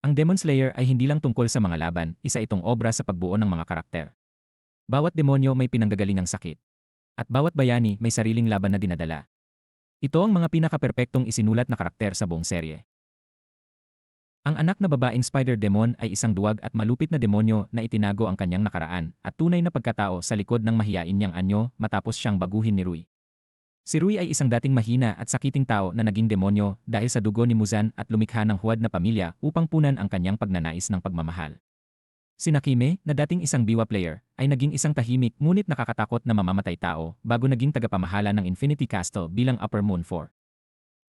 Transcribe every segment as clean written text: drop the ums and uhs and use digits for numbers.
Ang Demon Slayer ay hindi lang tungkol sa mga laban, isa itong obra sa pagbuo ng mga karakter. Bawat demonyo may pinanggagalingang sakit. At bawat bayani may sariling laban na dinadala. Ito ang mga pinakaperpektong isinulat na karakter sa buong serye. Ang anak na babaeng Spider Demon ay isang duwag at malupit na demonyo na itinago ang kanyang nakaraan at tunay na pagkatao sa likod ng mahiyain niyang anyo matapos siyang baguhin ni Rui. Si Rui ay isang dating mahina at sakiting tao na naging demonyo dahil sa dugo ni Muzan at lumikha ng huwad na pamilya upang punan ang kanyang pagnanais ng pagmamahal. Si Nakime, na dating isang biwa player, ay naging isang tahimik ngunit nakakatakot na mamamatay tao bago naging tagapamahala ng Infinity Castle bilang Upper Moon 4.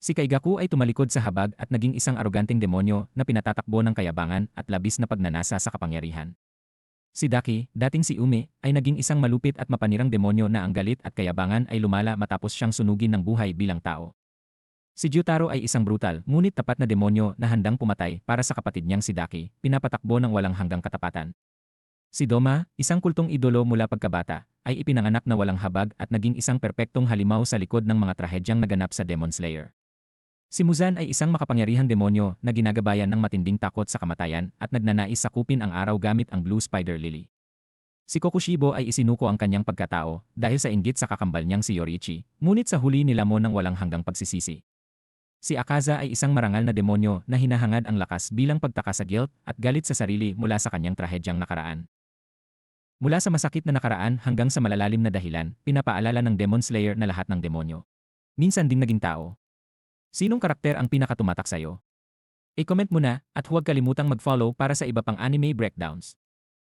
Si Kaigaku ay tumalikod sa habag at naging isang aroganteng demonyo na pinatatakbo ng kayabangan at labis na pagnanasa sa kapangyarihan. Si Daki, dating si Ume, ay naging isang malupit at mapanirang demonyo na ang galit at kayabangan ay lumala matapos siyang sunugin ng buhay bilang tao. Si Gyutaro ay isang brutal ngunit tapat na demonyo na handang pumatay para sa kapatid niyang si Daki, pinapatakbo ng walang hanggang katapatan. Si Doma, isang kultong idolo mula pagkabata, ay ipinanganak na walang habag at naging isang perpektong halimaw sa likod ng mga trahedyang naganap sa Demon Slayer. Si Muzan ay isang makapangyarihang demonyo na ginagabayan ng matinding takot sa kamatayan at nagnanais sakupin ang araw gamit ang Blue Spider Lily. Si Kokushibo ay isinuko ang kanyang pagkatao dahil sa inggit sa kakambal niyang si Yoriichi, ngunit sa huli nilamon ng walang hanggang pagsisisi. Si Akaza ay isang marangal na demonyo na hinahangad ang lakas bilang pagtaka sa guilt at galit sa sarili mula sa kanyang trahedyang nakaraan. Mula sa masakit na nakaraan hanggang sa malalalim na dahilan, pinapaalala ng Demon Slayer na lahat ng demonyo minsan ding naging tao. Sinong karakter ang pinakatumatak sa'yo? I-comment mo na at huwag kalimutang mag-follow para sa iba pang anime breakdowns.